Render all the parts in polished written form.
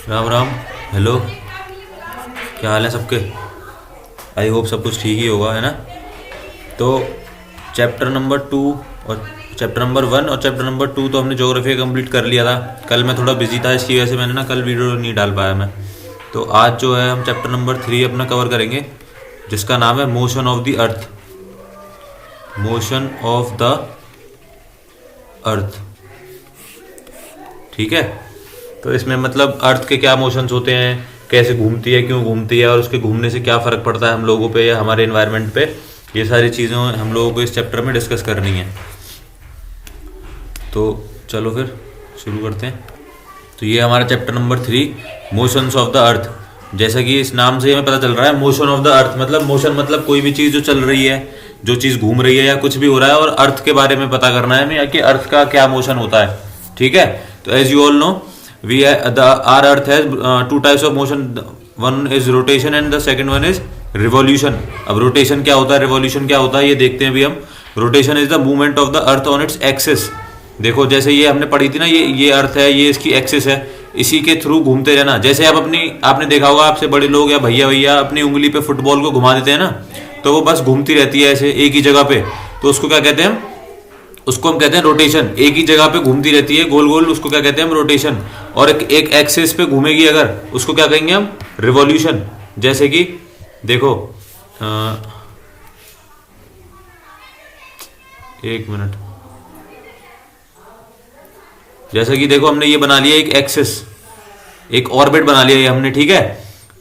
Ram Ram. Hello. क्या हाल है सबके? आई होप सब कुछ ठीक ही होगा, है ना? तो चैप्टर नंबर 2 और चैप्टर नंबर 1 और चैप्टर नंबर 2 तो हमने ज्योग्राफी कंप्लीट कर लिया था। कल मैं थोड़ा बिजी था, इसकी वजह से मैंने ना कल वीडियो नहीं डाल पाया मैं। तो आज जो है हम चैप्टर नंबर 3 अपना कवर करेंगे, जिसका नाम है motion of the earth. Motion of the अर्थ, ठीक है? तो इसमें मतलब अर्थ के क्या मोशंस होते हैं, कैसे घूमती है, क्यों घूमती है, और उसके घूमने से क्या फ़र्क पड़ता है हम लोगों पे या हमारे एनवायरनमेंट पे, ये सारी चीज़ें हम लोगों को इस चैप्टर में डिस्कस करनी है। तो चलो फिर शुरू करते हैं। तो ये हमारा chapter number 3, motions of the अर्थ। जैसा कि इस नाम से हमें पता चल रहा है, मोशन ऑफ द अर्थ मतलब मोशन मतलब कोई भी चीज़ जो चल रही है, जो चीज़ घूम रही है या कुछ भी हो रहा है, और अर्थ के बारे में पता करना है हमें कि अर्थ का क्या मोशन होता है, ठीक है? तो as you all know, our earth has two types of motion. One is rotation and the second one is revolution. अब rotation क्या होता है, revolution क्या होता है, ये देखते हैं अभी हम। rotation is the movement of the earth on its axis. देखो जैसे ये हमने पढ़ी थी ना, ये अर्थ है, ये इसकी एक्सिस है, इसी के थ्रू घूमते रहना। जैसे आप आपने देखा होगा, आपसे बड़े लोग या भैया भैया अपनी उंगली पे फुटबॉल को घुमा देते हैं ना, तो वो बस घूमती रहती है ऐसे एक ही जगह पे। तो उसको क्या कहते हैं? उसको हम कहते हैं रोटेशन। एक ही जगह पे घूमती रहती है गोल गोल, उसको क्या कहते हैं हम? रोटेशन। और एक एक्सिस पे घूमेगी अगर, उसको क्या कहेंगे हम? रिवॉल्यूशन। जैसे कि देखो, एक मिनट, जैसे कि देखो हमने ये बना लिया एक एक्सिस, एक ऑर्बिट बना लिया ये हमने, ठीक है?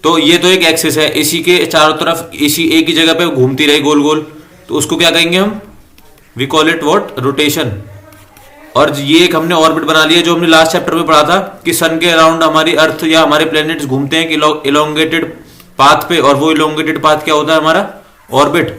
तो ये तो एक एक्सिस है, इसी के चारों तरफ इसी एक ही जगह पे घूमती रही गोल गोल, तो उसको क्या कहेंगे हम? We call it what? Rotation. और ये एक हमने ऑर्बिट बना लिया, जो हमने लास्ट चैप्टर में पढ़ा था कि सन के अराउंड हमारी अर्थ या हमारे प्लैनेट्स घूमते हैं कि इलोंगेटेड पाथ पे, और वो इलोंगेटेड पाथ क्या होता है? हमारा ऑर्बिट।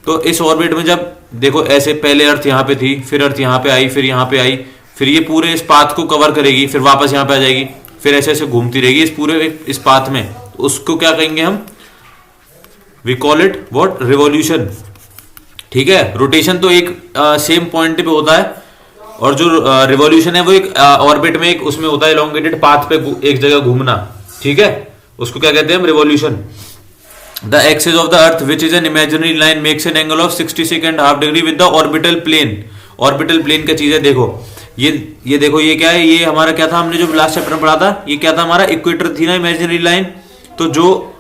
तो इस ऑर्बिट में जब देखो ऐसे, पहले अर्थ यहाँ पे थी, फिर अर्थ यहाँ पे आई, फिर यहाँ पे आई, फिर ये पूरे इस पाथ को कवर करेगी, फिर वापस यहाँ पे आ जाएगी, फिर ऐसे ऐसे घूमती रहेगी इस पूरे इस पाथ में। उसको क्या कहेंगे हम? We call it what? Revolution, ठीक है? रोटेशन तो एक सेम पॉइंट पे होता है, और जो रिवॉल्यूशन है वो एक ऑर्बिट में, एक उसमें होता है इलोंगेटेड पाथ पे एक जगह घूमना, ठीक है? उसको क्या कहते हैं हम? Revolution. The axis of the earth which is an imaginary line makes an angle of 66.5 degree with the orbital plane. Orbital plane क्या चीज है? देखो ये देखो, ये क्या है? ये हमारा क्या था, हमने जो लास्ट चैप्टर में पढ़ा था, ये क्या था? हमारा इक्वेटर थी ना, इमेजिनरी लाइन। तो जो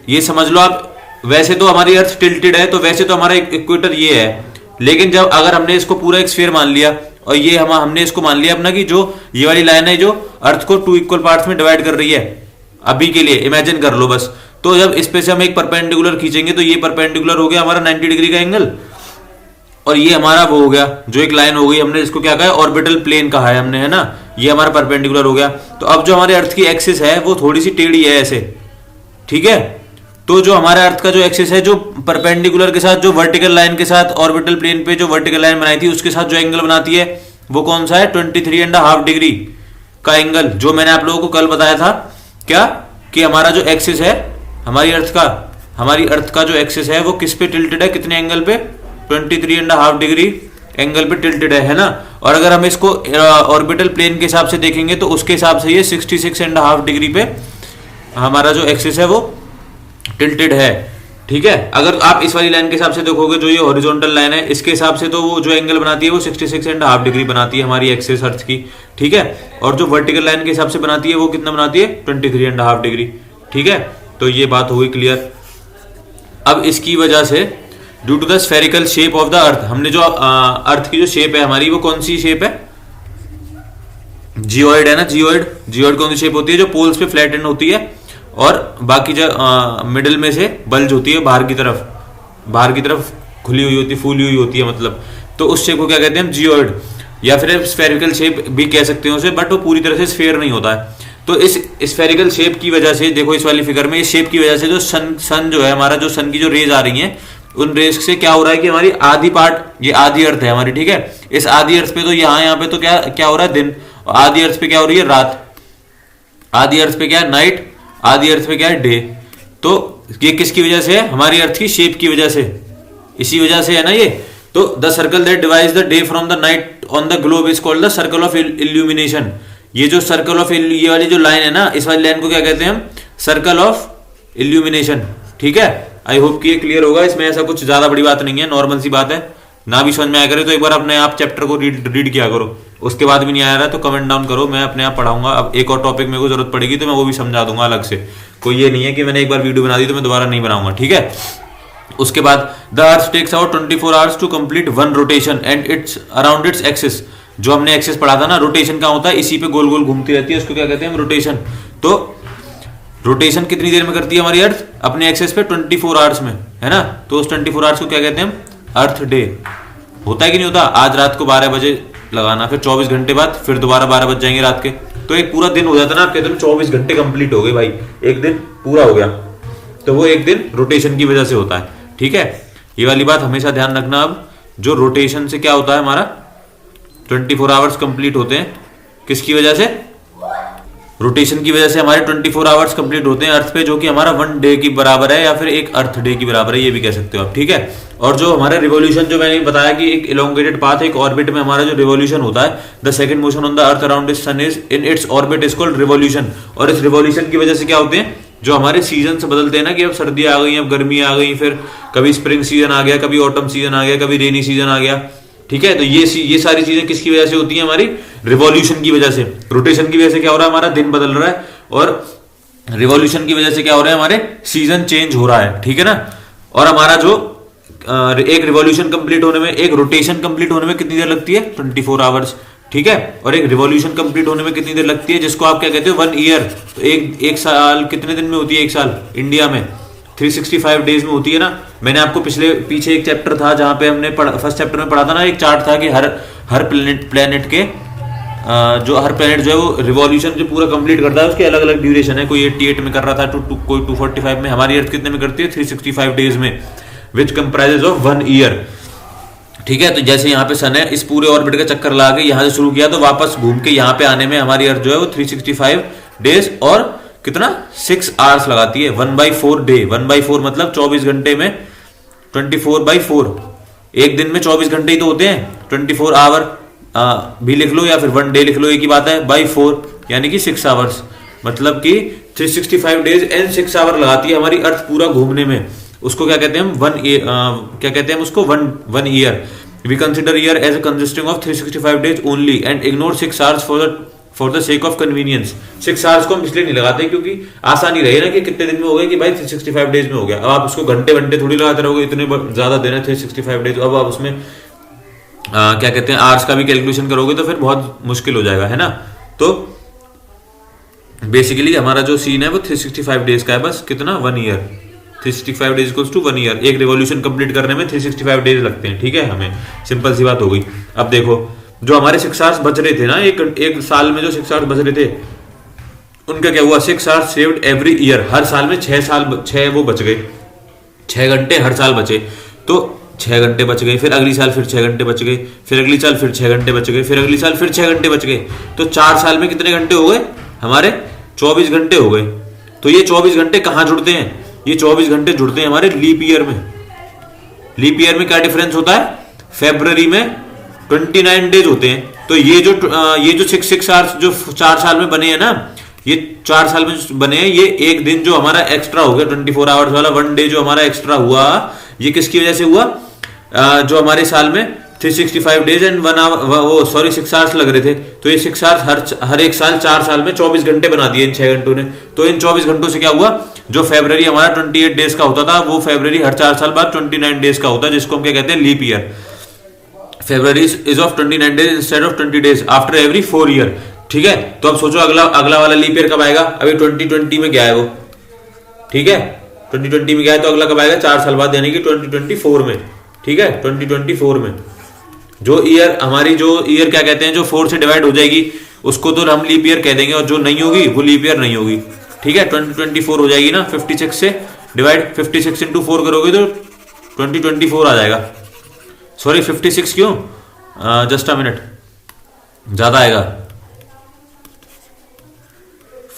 ये समझ लो आप, वैसे तो हमारी अर्थ टिल्टेड है, तो वैसे तो हमारा इक्वेटर ये है, लेकिन जब अगर हमने इसको पूरा एक स्फीयर मान लिया, और ये हमने इसको मान लिया अपना कि जो ये वाली लाइन है जो अर्थ को 2 इक्वल पार्ट्स में डिवाइड कर रही है, अभी के लिए इमेजिन कर लो बस। तो जब इस पे से हम एक परपेंडिकुलर खींचेंगे, तो ये परपेंडिकुलर हो गया हमारा 90 डिग्री का एंगल, और ये हमारा वो हो गया, जो एक लाइन हो गई, हमने इसको क्या कहा है? ऑर्बिटल प्लेन कहा है हमने, है ना? ये हमारा परपेंडिकुलर हो गया। तो अब जो हमारे अर्थ की एक्सिस है वो थोड़ी सी टेढ़ी है ऐसे, ठीक है? तो जो हमारे अर्थ का जो एक्सिस है, जो परपेंडिकुलर के साथ, जो वर्टिकल लाइन के साथ, ऑर्बिटल प्लेन पे जो वर्टिकल लाइन बनाई थी उसके साथ जो एंगल बनाती है, वो कौन सा है? 23.5 डिग्री का एंगल, जो मैंने आप लोगों को कल बताया था। क्या कि हमारा जो एक्सिस है हमारी अर्थ का जो एक्सिस है वो किस पे टिल्टेड है? कितने एंगल पे? 23.5 डिग्री एंगल पे टिल्टेड है ना? और अगर हम इसको ऑर्बिटल प्लेन के हिसाब से देखेंगे, तो उसके हिसाब से ये 66.5 डिग्री पे हमारा जो एक्सिस है वो टिल्टेड है, ठीक है? अगर आप इस वाली लाइन के हिसाब से देखोगे, जो ये हॉरिजॉन्टल लाइन है, इसके हिसाब से तो वो जो एंगल बनाती है वो 66.5 डिग्री बनाती है हमारी एक्सिस अर्थ की, ठीक है? और जो वर्टिकल लाइन के हिसाब से बनाती है वो कितना बनाती है? 23.5 डिग्री, ठीक है? तो ये बात हो गई क्लियर। अब इसकी वजह से, due to the spherical shape of the earth, हमने जो अर्थ की जो शेप है हमारी, वो कौन सी शेप है? जियोइड है ना? जियोइड कौन सी शेप होती है? जो पोल्स पे फ्लैट एंड होती है, और बाकी जो मिडिल में से बल्ज होती है, बाहर की तरफ खुली हुई होती है, फूली हुई होती है मतलब। तो उस शेप को क्या कहते हैं हम? जियोइड, या फिर स्फेरिकल शेप भी कह सकते हैं उसे, बट वो पूरी तरह से स्फेयर नहीं होता है। तो इस स्फेरिकल शेप की वजह से, देखो इस वाली फिगर में, इस शेप की वजह से जो सन जो है हमारा, जो सन की जो रेज आ रही है, उन रेज से क्या हो रहा है कि हमारी आधी पार्ट, ये आधी अर्थ है हमारी, ठीक है? इस आधी अर्थ पे तो यहाँ पे तो क्या हो रहा है? दिन। और आधी अर्थ पे क्या हो रही है? रात। आधी अर्थ पे क्या है? नाइट। आधी अर्थ पे क्या है? डे। तो ये किसकी वजह से है? हमारी अर्थ की शेप की वजह से, इसी वजह से है ना ये। तो the circle that divides the day from the night on the globe is called the circle of illumination. ये जो सर्कल ऑफ, ये वाली जो लाइन है ना, इस वाली लाइन को क्या कहते हैं हम? Circle of illumination. ठीक है, आई होप कि ये क्लियर होगा। इसमें ऐसा कुछ ज्यादा बड़ी बात नहीं है, नॉर्मल सी बात है। ना भी समझ में आया करे तो एक बार अपने आप चैप्टर को रीड किया करो, उसके बाद भी नहीं आया रहा तो कमेंट डाउन करो, मैं अपने आप पढ़ाऊंगा। अब एक और टॉपिक मेरे को जरूरत पड़ेगी तो मैं वो भी समझा दूंगा अलग से। कोई ये नहीं है कि मैंने एक बार वीडियो बना दी तो मैं दोबारा नहीं बनाऊंगा, ठीक है। उसके बाद the earth takes out 24 hours to complete one rotation and its around its axis. जो हमने एक्सिस पढ़ा था ना, रोटेशन का होता है इसी पे गोल गोल घूमती रहती है, उसको क्या कहते हैं हम? रोटेशन। तो रोटेशन कितनी देर में करती है हमारी अर्थ अपने एक्सिस पे? 24 आवर्स में, है ना। तो उस 24 आवर्स को क्या कहते हैं हम? अर्थ डे। होता है कि नहीं होता? आज रात को 12 बजे लगाना, फिर 24 घंटे बाद फिर दोबारा 12 बज जाएंगे रात के, तो एक पूरा दिन हो जाता है ना। आप कहते हो 24 घंटे कंप्लीट हो गए भाई, एक दिन पूरा हो गया। तो वो एक दिन रोटेशन की वजह से होता है, ठीक है। ये वाली बात हमेशा ध्यान रखना। अब जो रोटेशन से क्या होता है, हमारा 24 आवर्स कंप्लीट होते हैं। किसकी वजह से? रोटेशन की वजह से हमारे 24 आवर्स कंप्लीट होते हैं अर्थ पे, जो कि हमारा 1 डे की बराबर है, या फिर एक अर्थ डे की बराबर है, ये भी कह सकते हो आप, ठीक है। और जो हमारा रिवॉल्यूशन, जो मैंने बताया कि एक इलोंगेटेड पाथ, एक ऑर्बिट में हमारा जो रिवॉल्यूशन होता है, the second motion on the earth around its sun is in its orbit is called revolution. और इस रिवॉल्यूशन की वजह से क्या होते हैं? जो हमारे सीजन से बदलते हैं ना, कि अब सर्दी आ गई, अब गर्मी आ गई, फिर कभी स्प्रिंग सीजन आ गया, कभी ऑटम सीजन आ गया, कभी रेनी सीजन आ गया, ठीक है। तो ये सारी चीजें किसकी वजह से होती है? हमारी रिवॉल्यूशन की वजह से। रोटेशन की वजह से क्या हो रहा है? हमारा दिन बदल रहा है, और रिवॉल्यूशन की वजह से क्या हो रहा है? हमारे सीजन चेंज हो रहा है, ठीक है ना। और हमारा जो एक रिवॉल्यूशन कंप्लीट होने में, एक रोटेशन कंप्लीट होने में कितनी देर लगती है? 24 आवर्स, ठीक है। और एक रिवॉल्यूशन कंप्लीट होने में कितनी देर लगती है, जिसको आप क्या कहते हो? 1 ईयर। तो एक साल कितने दिन में होती है? एक साल इंडिया में 365 डेज में होती है ना। मैंने आपको पीछे एक चैप्टर था जहां पे हमने फर्स्ट चैप्टर में पढ़ा था ना, एक चार्ट था कि हर प्लेनेट के जो हर प्लेनेट जो है वो रिवॉल्यूशन जो पूरा कंप्लीट करता है, उसके अलग अलग ड्यूरेशन है। कोई 88 में कर रहा था, कोई 245 में। हमारी अर्थ कितने में करती है? 365 डेज में, विच कंप्राइजेज ऑफ 1 ईयर, ठीक है। तो जैसे यहाँ पे सन है, इस पूरे ऑर्बिट का चक्कर लगा के यहाँ से शुरू किया, तो वापस घूम के यहाँ पे आने में हमारी अर्थ जो है वो 365 डेज और कितना? 6 आवर्स लगाती है। 1/4 डे, 1/4 मतलब 24 घंटे में 24/4। एक दिन में 24 घंटे ही तो होते हैं, 24 आवर भी लिख लो या फिर 1 डे लिख लो, एक ही बात है। बाई 4 यानी कि 6 आवर्स, मतलब कि 365 डेज एंड 6 आवर लगाती है हमारी अर्थ पूरा घूमने में। उसको क्या कहते हैं हम? क्या कहते हैं हम उसको? 1 year. We consider year as consisting of 365 days only and ignore 6 hours for the sake of convenience. 6 hours को हम इसलिए नहीं लगाते क्योंकि आसानी रहे ना, कि कितने दिन में हो गया, कि भाई 365 डेज में हो गया। अब आप उसको घंटे थोड़ी लगाते रहोगे, इतने ज्यादा दिन है 365 डेज। अब आप उसमें क्या कहते हैं, आवर्स का भी कैलकुलेशन करोगे तो फिर बहुत मुश्किल हो जाएगा, है ना। तो बेसिकली हमारा जो सीन है वो 365 डेज का है, बस कितना? 1 year. 365 days equals to 1 year. एक रिवॉल्यूशन कंप्लीट करने में 365 डेज लगते हैं, ठीक है। हमें सिंपल सी बात हो गई। अब देखो, जो हमारे 6 आवर्स बच रहे थे ना, एक साल में जो 6 आवर्स बच रहे थे, उनका क्या हुआ? 6 आवर्स सेव्ड एवरी ईयर। हर साल में 6 वो बच गए, 6 घंटे हर साल बचे। तो 6 घंटे बच गए, फिर अगली साल फिर 6 घंटे बच गए, फिर अगली साल फिर 6 घंटे बच गए, फिर अगली साल फिर 6 घंटे बच गए। तो 4 साल में कितने घंटे हो गए हमारे? 24 घंटे हो गए। तो ये 24 घंटे कहाँ जुड़ते हैं? ये 24 घंटे जुड़ते हैं हमारे लीप ईयर में। लीप ईयर में क्या डिफरेंस होता है? फरवरी में 29 डेज होते हैं। तो ये जो 6 आवर्स जो 4 साल में बने हैं ना, ये 4 साल में बने हैं, ये एक दिन जो हमारा एक्स्ट्रा हो गया 24 आवर्स वाला, 1 डे जो हमारा एक्स्ट्रा हुआ, ये किसकी वजह से हुआ? जो हमारे साल में 365 days and 1 hour, sorry 6 hours लग रहे थे। तो ये 6 आवर्स हर एक साल 4 साल में 24 घंटे बना दिए इन 6 घंटों ने। तो इन 24 घंटों से क्या हुआ? जो फरवरी हमारा 28 डेज का होता था, वो फरवरी हर 4 साल बाद 29 डेज का होता है, जिसको हम क्या कहते हैं? Leap year. February is of 29 days instead of 20 days after every 4 year, ठीक है। तो अब सोचो अगला वाला लीप ईयर कब आएगा? अभी 2020 में गया है वो, ठीक है। 2020 में गया है, तो अगला कब आएगा? 4 साल बाद, यानी कि 2024 में, ठीक है। 2024 में जो ईयर क्या कहते हैं, जो 4 से डिवाइड हो जाएगी, उसको तो हम लीप ईयर कह देंगे, और जो नहीं होगी वो लीप ईयर नहीं होगी, ठीक है। 2024 हो जाएगी ना, 56 से डिवाइड, 56 इंटू 4 करोगे तो 2024 आ जाएगा। सॉरी 56 क्यों? जस्ट अ मिनट, ज्यादा आएगा।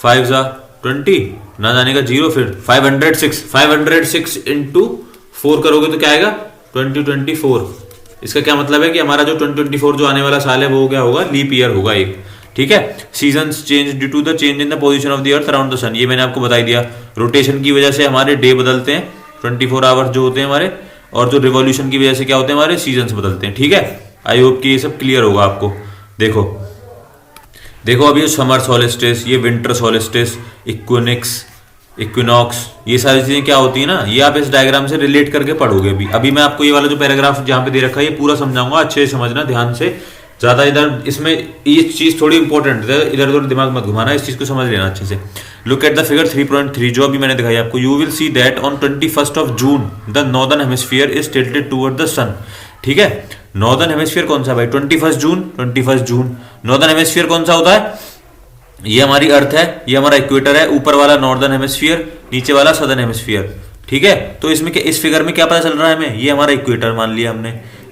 5 जा 20, ना जाने का 0, फिर 506 इंटू 4 करोगे तो क्या आएगा? 2024। इसका क्या मतलब है कि हमारा जो 2024 जो आने वाला साल है वो क्या होगा? लीप ईयर होगा एक, ठीक है। Seasons change due to the change in the position of the earth around the sun, ये मैंने आपको बता ही दिया। रोटेशन की वजह से हमारे डे बदलते हैं, 24 आवर्स जो होते हैं हमारे, और जो रिवॉल्यूशन की वजह से क्या होते हैं हमारे सीजन्स बदलते हैं। ठीक है, आई होप कि ये सब क्लियर होगा आपको। देखो देखो अभी समर सोलिस्टिस, ये विंटर सोलिस्टिस, इक्विनिक्स, इक्विनॉक्स, ये सारी चीजें क्या होती है ना, ये आप इस डायग्राम से रिलेट करके पढ़ोगे। अभी मैं आपको ये वाला जो पैराग्राफ जहां पे दे रखा है ये पूरा समझाऊंगा, अच्छे से समझना ध्यान से, ज्यादा इधर इसमें ये चीज थोड़ी इंपॉर्टेंट है, इधर उधर दिमाग मत घुमाना, इस चीज को समझ लेना अच्छे से। लुक एट द फिगर 3.3 जो अभी मैंने दिखाई आपको। You will see that on 21st of June the northern hemisphere is tilted toward the sun. ठीक है, नॉर्दर्न हेमिस्फीयर कौन सा भाई, 21 जून, 21 जून। नॉर्दर्न हेमिस्फीयर कौन सा होता है, ये हमारी अर्थ है, ये हमारा इक्वेटर है, ऊपर वाला नॉर्दर्न हेमिस्फीयर, नीचे वाला सदर्न हेमिस्फीयर। ठीक है, तो इसमें क्या, इस फिगर में क्या पता चल रहा है हमें, ये हमारा इक्वेटर मान लिया हमने।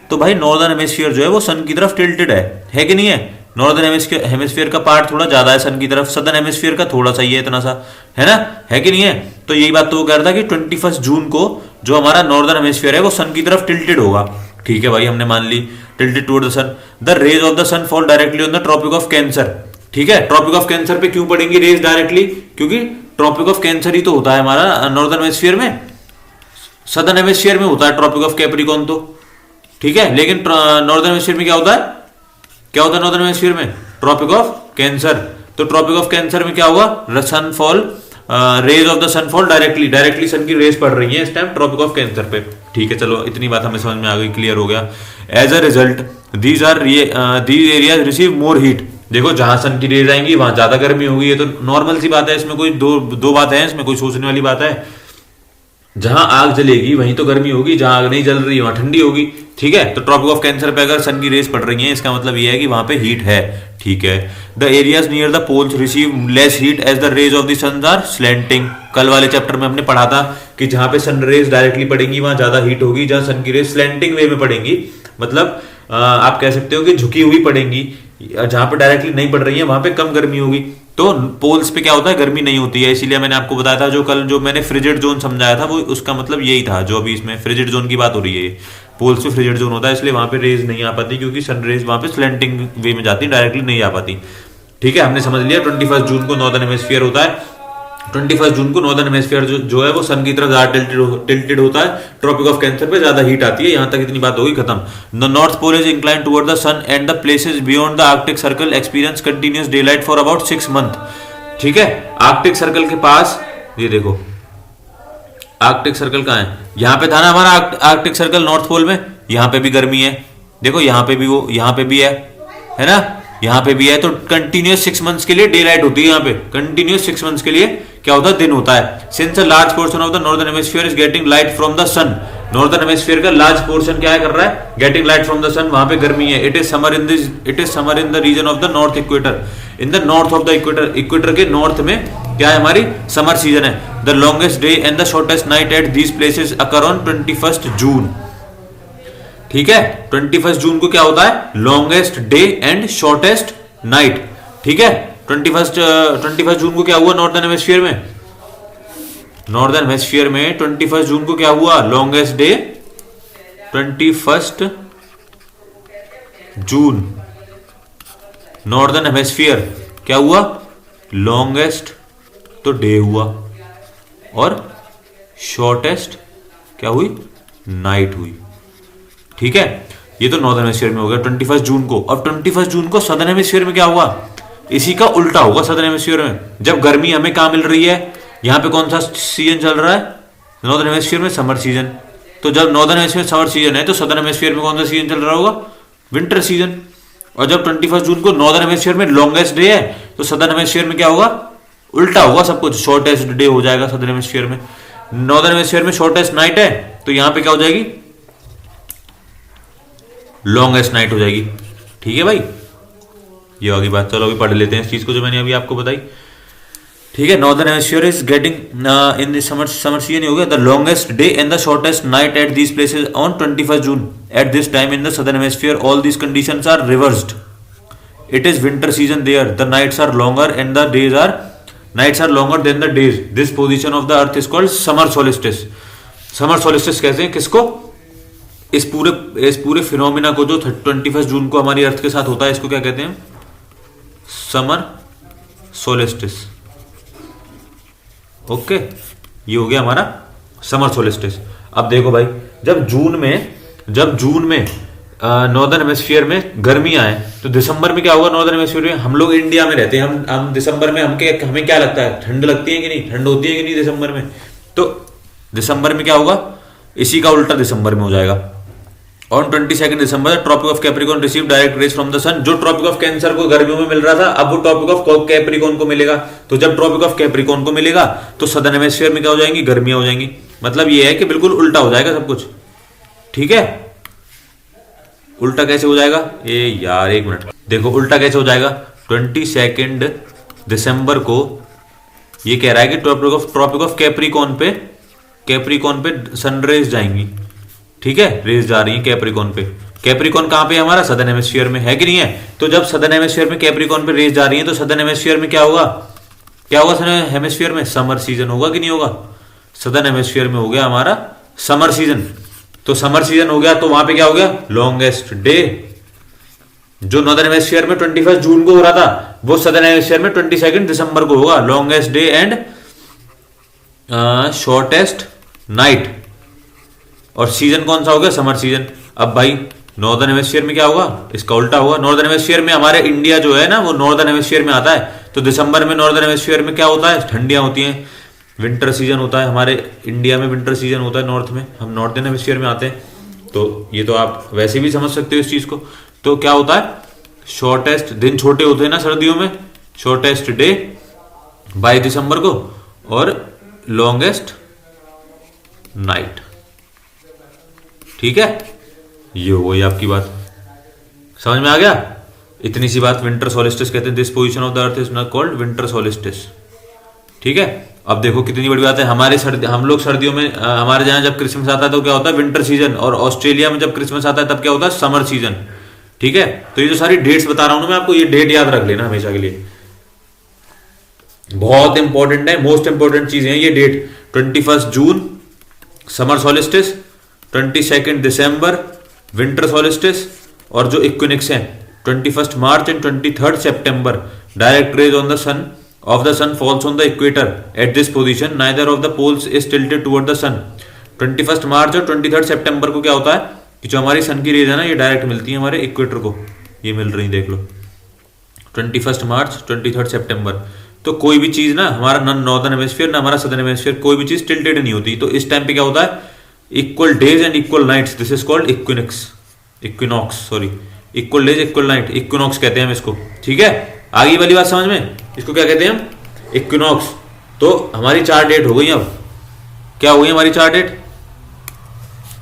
तो भाई नॉर्दर्न हेमिस्फीयर जो है वो सन की तरफ टिल्टेड है कि नहीं है। नॉर्दर्न हेमिस्फीयर का पार्ट थोड़ा ज्यादा है सन की तरफ, सदर्न हेमिस्फीयर का थोड़ा सा ही है, इतना सा है ना, है कि नहीं है। तो यही बात तो वो कह रहा था कि 21 जून को जो हमारा नॉर्दर्न हेमिस्फीयर है वो सन की तरफ टिल्टेड होगा। ठीक है भाई, हमने मान ली tilted toward the sun. The rays of the sun fall directly on the tropic of cancer. ठीक है, ट्रॉपिक ऑफ कैंसर पे क्यों पड़ेंगी रेज डायरेक्टली, क्योंकि ट्रॉपिक ऑफ कैंसर ही तो होता है हमारा नॉर्दर्न हेमिस्फीयर में, सदर्न हेमिस्फीयर में होता है ट्रॉपिक ऑफ कैप्रिकॉर्न तो। ठीक है, लेकिन नॉर्दर्न हेमिस्फीयर में क्या होता है, क्या होता है नॉर्दर्न हेमिस्फीयर में, ट्रॉपिक ऑफ कैंसर। तो ट्रॉपिक ऑफ कैंसर में क्या होगा, sun fall, rays of the sun fall directly sun की रेज पड़ रही है इस टाइम ट्रॉपिक ऑफ कैंसर पे। ठीक है, चलो इतनी बात हमें समझ में आ गई, क्लियर हो गया। As a result these areas receive more heat. देखो जहां सन की रेज आएंगी वहां ज्यादा गर्मी होगी, ये तो नॉर्मल सी बात है, इसमें कोई दो बात है, इसमें कोई सोचने वाली बात है। जहां आग जलेगी वहीं तो गर्मी होगी, जहां आग नहीं जल रही वहां ठंडी होगी। ठीक है, तो ट्रॉपिक ऑफ कैंसर पे अगर सन की रेज पड़ रही है इसका मतलब ये है कि वहां पे हीट है। ठीक है, the areas near the poles receive less heat as the rays of the sun are slanting. कल वाले चैप्टर में हमने पढ़ा था कि जहां पे सन रेज डायरेक्टली पड़ेंगी वहां ज्यादा हीट होगी, जहां सन की रेज स्लैंटिंग वे में पड़ेंगी, मतलब आप कह सकते हो कि झुकी हुई पड़ेंगी, जहां पे डायरेक्टली नहीं पड़ रही है वहां पे कम गर्मी होगी। तो पोल्स पे क्या होता है, गर्मी नहीं होती है, इसीलिए मैंने आपको बताया था, जो कल जो मैंने फ्रिजिड जोन समझाया था वो उसका मतलब यही था, जो अभी इसमें फ्रिजिड जोन की बात हो रही है। पोल्स पे फ्रिजिड जोन होता है, इसलिए वहां पे रेज नहीं आ पाती, क्योंकि सन रेज वहां पे स्लैंटिंग वे में जाती, डायरेक्टली नहीं आ पाती। ठीक है, हमने समझ लिया 21 जून को नॉर्दर्न हेमिस्फीयर होता है, 21 जून को नॉर्दर्न हेमिस्फीयर जो है वो सन की तरफ ज्यादा टिल्टेड होता है, ट्रॉपिक ऑफ कैंसर पे ज्यादा हीट आती है। यहां तक इतनी बात होगी, खत्म। The north pole is incline toward the sun and the places beyond the Arctic circle experience continuous daylight for about 6 month. ठीक है, आर्कटिक सर्कल के पास, ये देखो आर्कटिक सर्कल कहां है, यहां पे था ना हमारा आर्कटिक सर्कल नॉर्थ पोल में, यहां पे भी गर्मी है, देखो यहां पे भी वो, यहां पे भी है ना, यहां पे भी है। तो कंटिन्यूअस 6 मंथ्स के लिए डे लाइट होती है, यहां पे कंटिन्यूअस 6 मंथ्स के लिए क्या होता है, दिन होता है। Since a large portion of the northern hemisphere is getting light from the sun, northern hemisphere का लार्ज पोर्शन क्या है कर रहा है, getting light from the sun, वहां पे गर्मी है। It is summer in the region of the north equator, in the north of the equator, equator के नॉर्थ में क्या है, हमारी समर सीजन है। The longest day and the shortest night at these places occur on 21 जून। ठीक है, 21 जून को क्या होता है, longest day and shortest night. ठीक है, 21 जून को क्या हुआ नॉर्दर्न हेमिस्फीयर में, नॉर्दर्न हेमिस्फीयर में 21 जून को क्या हुआ, लॉन्गेस्ट डे 21 जून नॉर्दर्न हेमिस्फीयर क्या हुआ, लॉन्गेस्ट तो डे हुआ और शॉर्टेस्ट क्या हुई, नाइट हुई। ठीक है, ये तो नॉर्दर्न हेमिस्फीयर में हो गया 21 जून को। अब 21 जून को सदर्न हेमिस्फीयर में क्या हुआ, इसी का उल्टा होगा सदर्न हेमिस्फीयर में। जब गर्मी हमें कहां मिल रही है, यहां पे कौन सा सीजन चल रहा है, नॉर्दर्न हेमिस्फीयर में समर सीजन। तो जब नॉर्दर्न हेमिस्फीयर समर सीजन है तो सदर्न हेमिस्फीयर में कौन सा सीजन चल रहा होगा, विंटर सीजन। और जब 21 जून को नॉर्दर्न हेमिस्फीयर में लॉन्गेस्ट डे है तो सदर्न हेमिस्फीयर में क्या होगा, उल्टा होगा सब कुछ, शॉर्टेस्ट डे हो जाएगा सदर्न हेमिस्फीयर में। नॉर्दर्न हेमिस्फीयर में शॉर्टेस्ट नाइट है तो यहां पे क्या हो जाएगी, लॉन्गेस्ट नाइट हो जाएगी। ठीक है भाई, ये होगी बात। चलो अभी पढ़ लेते हैं इस चीज को जो मैंने अभी आपको बताई। ठीक है, northern hemisphere is getting in this summer season हो गया, the longest day and the shortest night at these places on 21 June. At this time in the southern hemisphere all these conditions are reversed. It is winter season there, the nights are longer and the days are nights are longer than the days. This position of the earth is called summer solstice. Summer solstice कहते हैं किसको, इस पूरे phenomena को जो 21 जून को हमारी अर्थ के साथ होता है, इसको क्या कहते हैं, समर सोलिस्टिस। ओके, ये हो गया हमारा समर सोलिस्टिस। अब देखो भाई, जब जून में नॉर्दर्न हेमिस्फीयर में गर्मी आए तो दिसंबर में क्या होगा? नॉर्दर्न हेमिस्फीयर में हम लोग इंडिया में रहते हैं, हम दिसंबर में हमें क्या लगता है? ठंड लगती है कि नहीं? ठंड होती है कि नहीं दिसंबर में? तो दिसंबर में क्या होगा? इसी का उल्टा दिसंबर में हो जाएगा। On 22 December tropic of capricorn receive direct rays from the sun. जो ट्रॉपिक ऑफ कैंसर को गर्मियों में मिल रहा था, अब वो ट्रॉपिक ऑफ कैप्रिकॉन को मिलेगा। तो जब ट्रॉपिक ऑफ कैप्रिकॉन को मिलेगा तो सदर्न हेमिस्फीयर में क्या हो जाएंगी? गर्मियां हो जाएंगी। मतलब ये है कि बिल्कुल उल्टा हो जाएगा सब कुछ। ठीक है, उल्टा कैसे हो जाएगा? ये यार एक मिनट, देखो उल्टा कैसे हो जाएगा। 22 दिसंबर को ये कह रहा है कि ट्रॉपिक ऑफ कैप्रिकॉन पे सनरेज जाएंगी। ठीक है, रेज जा रही है कैप्रिकॉन पे। कैप्रिकॉन कहां पे है हमारा? सदर्न हेमिस्फीयर में, है कि नहीं है? तो जब सदर्न हेमिस्फीयर में कैप्रिकॉन पे रेज जा रही है तो सदर्न हेमिस्फीयर में क्या होगा? सदर्न हेमिस्फीयर में समर सीजन होगा कि नहीं होगा? सदर्न हेमिस्फीयर में हो गया हमारा समर सीजन। तो समर सीजन हो गया तो वहां पे क्या हो गया? Longest day. जो नॉर्दर्न हेमिस्फीयर में 21 जून को हो रहा था, वो सदर्न हेमिस्फीयर में 22 दिसंबर को होगा। Longest day and shortest night. और सीजन कौन सा हो गया? Summer season. अब भाई नॉर्दर्न हेमिस्फीयर में क्या होगा? इसका उल्टा होगा। नॉर्दर्न हेमिस्फीयर में हमारे इंडिया जो है ना, वो नॉर्दर्न हेमिस्फीयर में आता है। तो दिसंबर में नॉर्दर्न हेमिस्फीयर में क्या होता है? ठंडियां होती हैं, विंटर सीजन होता है। हमारे इंडिया में विंटर सीजन होता है नॉर्थ में, हम नॉर्दर्न हेमिस्फीयर में आते हैं। तो ये तो आप वैसे भी समझ सकते हो इस चीज को। तो क्या होता है? शॉर्टेस्ट दिन छोटे होते हैं ना सर्दियों में, शॉर्टेस्ट डे 22 दिसंबर को और लॉन्गेस्ट नाइट। ठीक है, ये हो गई आपकी बात, समझ में आ गया? इतनी सी बात विंटर सोलिस्टिस कहते हैं। This position of the earth is not called winter solstice. ठीक है, अब देखो कितनी बड़ी बात है। हम लोग सर्दियों में, हमारे यहाँ जब क्रिसमस आता है तो क्या होता है? Winter season. और ऑस्ट्रेलिया में जब क्रिसमस आता है तब क्या होता है? Summer season. ठीक है, तो ये जो सारी डेट्स बता रहा हूं ना मैं आपको, ये डेट याद रख लेना हमेशा के लिए, बहुत इंपॉर्टेंट है, मोस्ट इंपॉर्टेंट चीजें हैं ये date. 21 June summer solstice, 22 December winter solstice, और जो इक्विनिक्स हैं 21 March and 23 September. Direct rays on the sun of the sun falls on the equator at this position, neither of the poles is tilted toward the sun। 21 मार्च और 23 सितंबर को क्या होता है कि जो हमारी सन की रेज है ना, ये डायरेक्ट मिलती है हमारे इक्वेटर को, ये मिल रही देख लो। 21 मार्च 23 सितंबर। तो कोई भी चीज ना हमारा, ना नॉर्दर्न हेमिस्फीयर ना हमारा सदर्न हेमिस्फीयर, कोई भी चीज टिल्टेड नहीं होती। तो इस टाइम पे क्या होता है? Equal days and equal nights, this is called equinox sorry, equal days equal night, equinox कहते हैं हम इसको। ठीक है, आगे वाली बात समझ में? इसको क्या कहते हैं हम? इक्विनॉक्स। तो हमारी 4 डेट हो गई। अब क्या हो गई हमारी 4 डेट?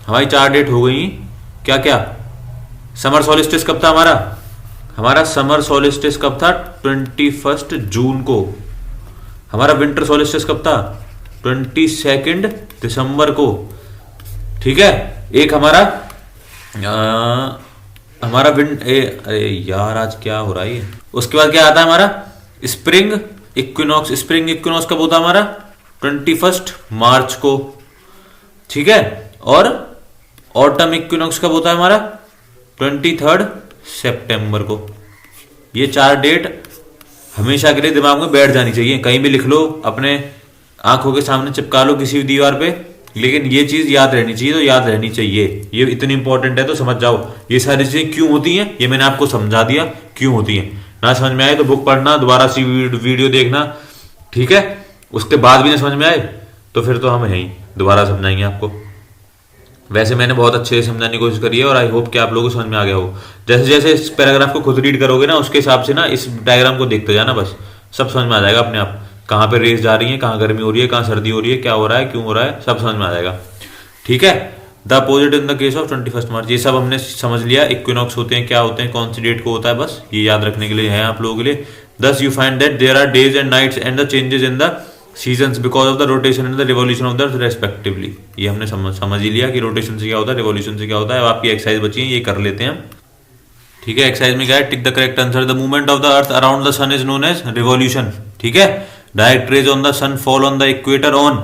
हमारी 4 डेट हो गई क्या क्या? समर सोलिस्टिस कब था हमारा? हमारा समर सोलिस्टिस कब था? 21 जून को। हमारा विंटर सोलिस्टिस कब था? 22 दिसंबर को। ठीक है, एक हमारा अरे यार आज क्या हो रहा है? उसके बाद क्या आता है हमारा? Spring equinox. स्प्रिंग इक्विनॉक्स कब होता है हमारा? 21 मार्च को। ठीक है, और ऑटम इक्विनॉक्स कब होता है हमारा? 23 सितंबर को। ये 4 डेट हमेशा के लिए दिमाग में बैठ जानी चाहिए, कहीं भी लिख लो, अपने आंखों के सामने चिपका लो किसी भी दीवार पे, लेकिन ये चीज याद रहनी चाहिए। तो याद रहनी चाहिए, ये इतनी इंपॉर्टेंट है तो समझ जाओ ये सारी चीजें क्यों होती हैं। ये मैंने आपको समझा दिया क्यों होती हैं। ना समझ में आए तो बुक पढ़ना, दोबारा सी वीडियो देखना। ठीक है, उसके बाद भी ना समझ में आए तो फिर तो हम यहीं दोबारा समझाएंगे आपको। वैसे मैंने बहुत अच्छे से समझाने की कोशिश करी है और आई होप कि आप लोगों को समझ में आ गया हो। जैसे जैसे इस पैराग्राफ को खुद रीड करोगे ना, उसके हिसाब से ना इस डायग्राम को देखते जाना, बस सब समझ में आ जाएगा अपने आप। कहाँ पे रेस जा रही है, कहाँ गर्मी हो रही है, कहाँ सर्दी हो रही है, क्या हो रहा है, क्यों हो रहा है, सब समझ में आ जाएगा। ठीक है, the opposite in the case of 21 मार्च, ये सब हमने समझ लिया। इक्विनॉक्स होते हैं, क्या होते हैं, कौन सी डेट को होता है, बस ये याद रखने के लिए है आप लोगों के लिए। Thus you find that there are days and nights and the changes in the seasons because of the rotation and the revolution of the respectively. ये हमने समझ ही लिया कि रोटेशन से क्या होता है, रिवॉल्यूशन से क्या होता है। अब आपकी एक्सरसाइज बची है, ये कर लेते हैं हम। ठीक है, एक्सरसाइज में क्या है? Tick the correct answer. The movement of the earth around the sun is known as revolution. ठीक है, direct rays on the sun fall on the equator on,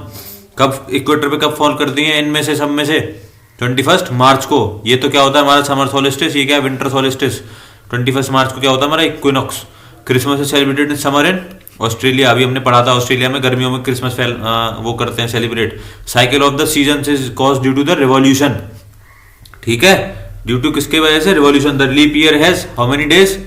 कब इक्वेटर पे कब फॉल करती है? इनमें से सब में से 21 मार्च को। ये तो क्या होता है हमारा समर सोलिस्टिस, ये क्या है? Winter solstice. 21 मार्च को क्या होता है हमारा? Equinox. Christmas is celebrated in summer in Australia, अभी हमने पढ़ा था ऑस्ट्रेलिया में गर्मियों में क्रिसमस वो करते हैं celebrate. Cycle of the season is cause due to the revolution, ठीक है, ड्यू टू किसके वजह से, revolution. The leap year has how many days,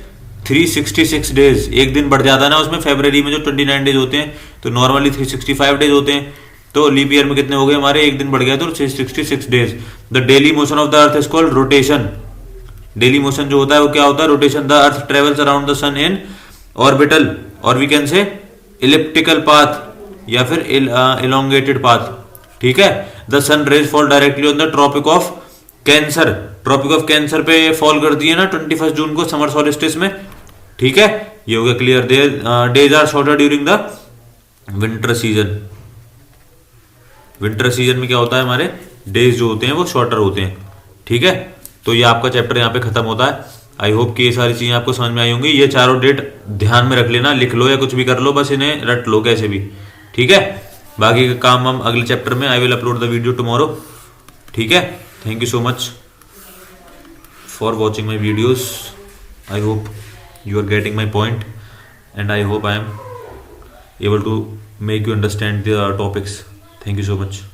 366 days, एक दिन बढ़ जाता है ना उसमें, फेब्रवरी में जो 29 डेज होते हैं तो नॉर्मली 365 डेज होते हैं, तो लीप ईयर में कितने हो गए हमारे, एक दिन बढ़ गया तो 366 days. The daily motion of the earth is called rotation, daily motion जो होता है वो क्या होता है, rotation. The earth travels around the sun in orbital or we can say elliptical path या फिर इलोंगेटेड पाथ, ठीक है। The sun rays fall directly on the tropic of cancer, tropic of cancer पे फॉल कर दिए ना 21 जून को summer solstice में, ठीक है, ये हो गया clear. Days are shorter during the winter season, winter season में क्या होता है, हमारे डेज जो होते हैं वो शॉर्टर होते हैं, ठीक है। तो ये आपका चैप्टर यहाँ पे खत्म होता है। आई होप कि ये सारी चीजें आपको समझ में आई होंगी। ये चारों डेट ध्यान में रख लेना, लिख लो या कुछ भी कर लो, बस इन्हें रट लो कैसे भी, ठीक है। बाकी का काम हम अगले चैप्टर में, I will upload the video tomorrow, ठीक है। Thank you so much for watching my videos. I hope you are getting my point and I hope I am able to make you understand the topics. Thank you so much.